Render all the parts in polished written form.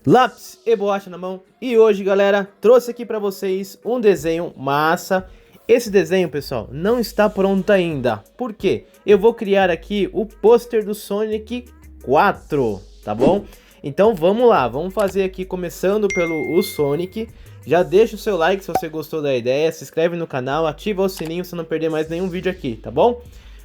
Lápis e borracha na mão. E hoje, galera, trouxe aqui pra vocês um desenho massa. Esse desenho, pessoal, não está pronto ainda. Por quê? Eu vou criar aqui o pôster do Sonic 4, tá bom? Então vamos lá, vamos fazer aqui começando pelo Sonic. Já deixa o seu like se você gostou da ideia, se inscreve no canal, ativa o sininho para não perder mais nenhum vídeo aqui, tá bom?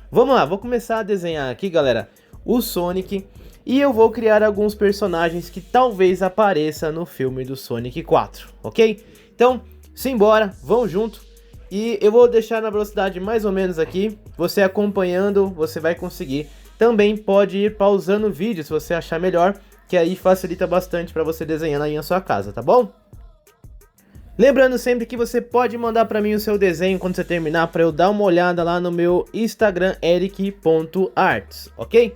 Vamos lá, vou começar a desenhar aqui, galera, o Sonic. E eu vou criar alguns personagens que talvez apareça no filme do Sonic 4, ok? Então, simbora, vamos junto. E eu vou deixar na velocidade mais ou menos aqui. Você acompanhando, você vai conseguir. Também pode ir pausando o vídeo se você achar melhor, que aí facilita bastante para você desenhar aí na sua casa, tá bom? Lembrando sempre que você pode mandar para mim o seu desenho quando você terminar, para eu dar uma olhada lá no meu Instagram, eric.arts, ok?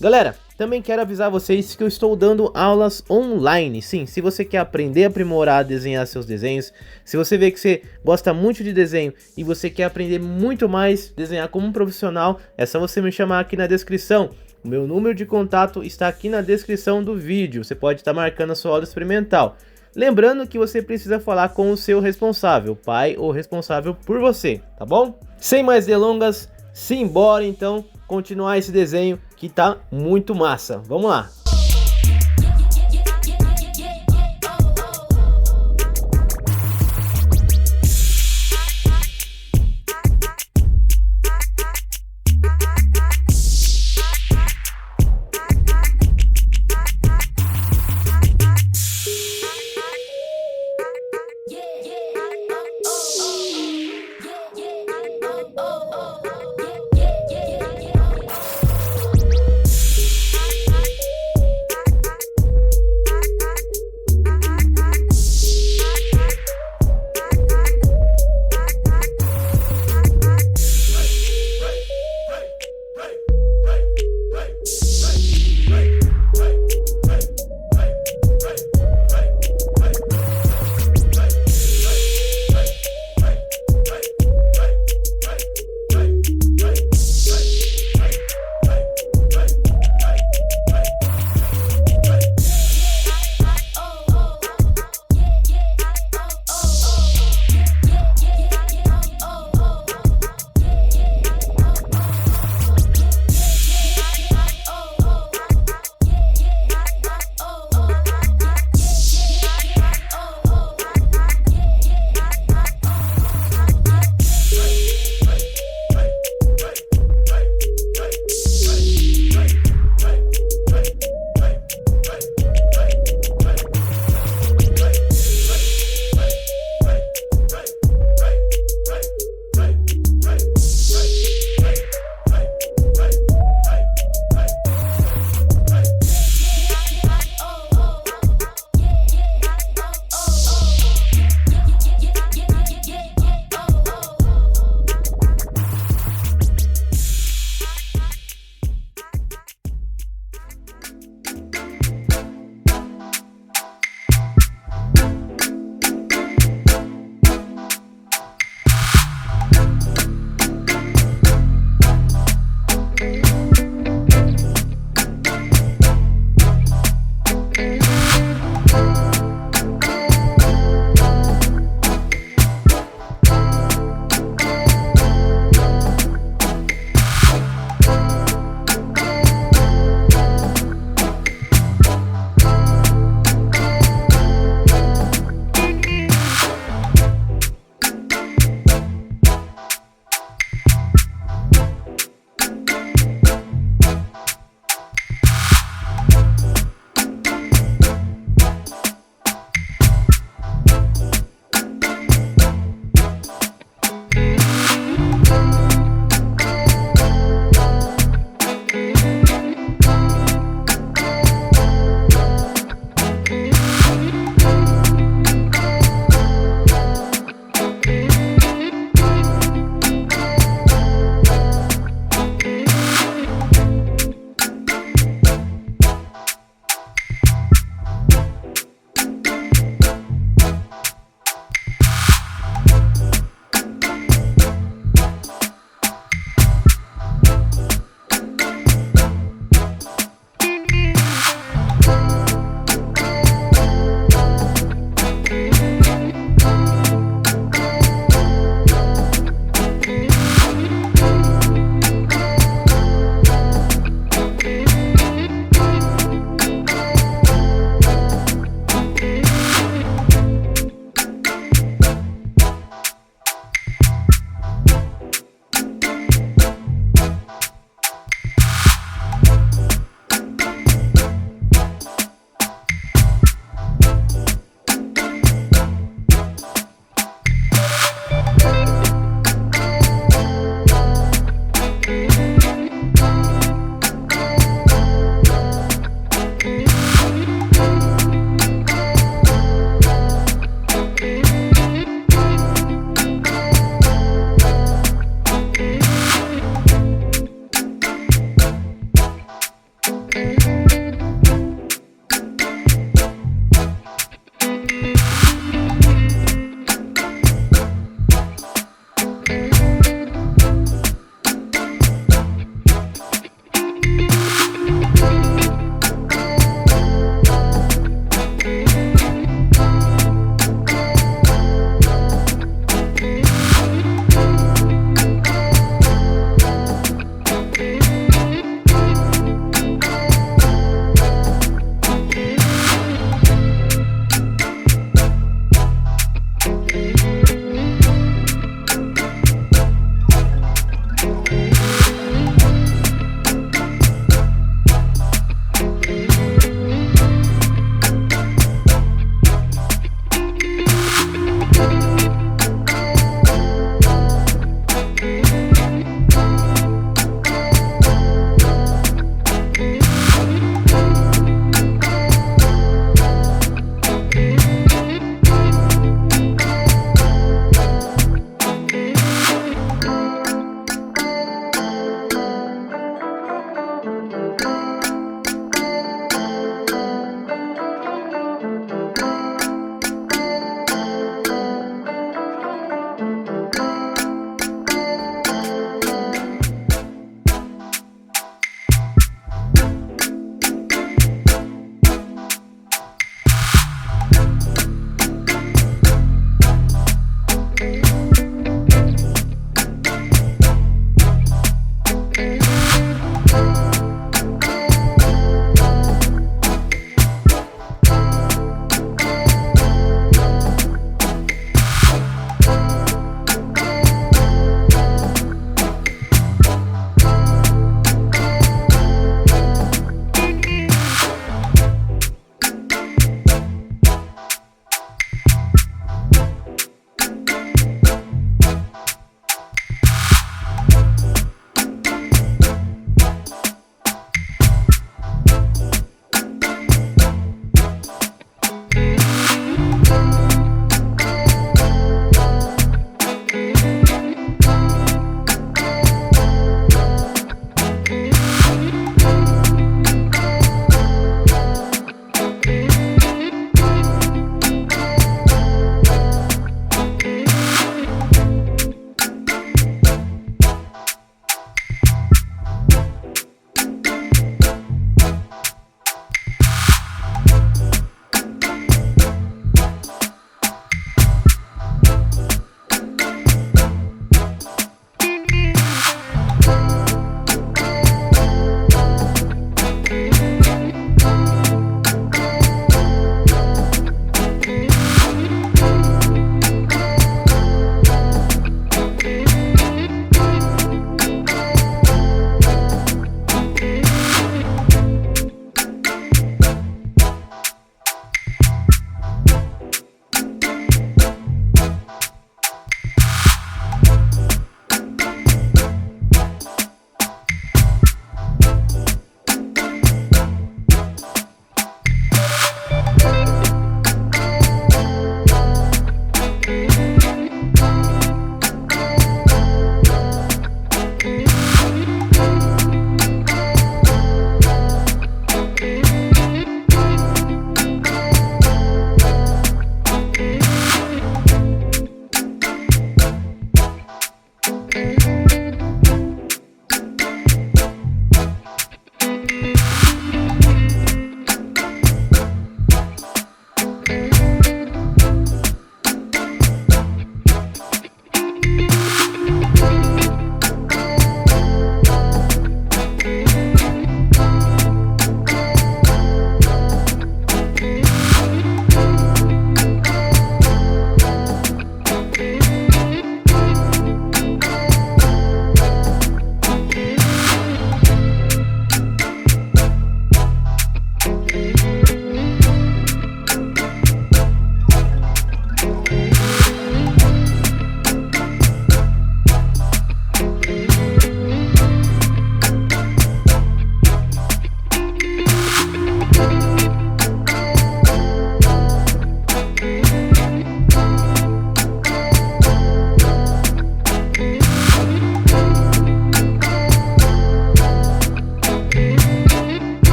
Galera, também quero avisar vocês que eu estou dando aulas online. Sim, se você quer aprender a aprimorar a desenhar seus desenhos, se você vê que você gosta muito de desenho e você quer aprender muito mais, desenhar como um profissional, é só você me chamar aqui na descrição. O meu número de contato está aqui na descrição do vídeo. Você pode estar marcando a sua aula experimental. Lembrando que você precisa falar com o seu responsável, pai ou responsável por você, tá bom? Sem mais delongas, simbora então continuar esse desenho que tá muito massa. Vamos lá!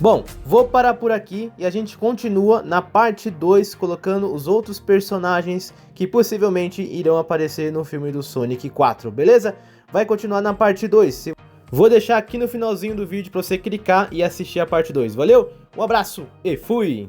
Bom, vou parar por aqui e a gente continua na parte 2, colocando os outros personagens que possivelmente irão aparecer no filme do Sonic 4, beleza? Vai continuar na parte 2. Vou deixar aqui no finalzinho do vídeo para você clicar e assistir a parte 2, valeu? Um abraço e fui!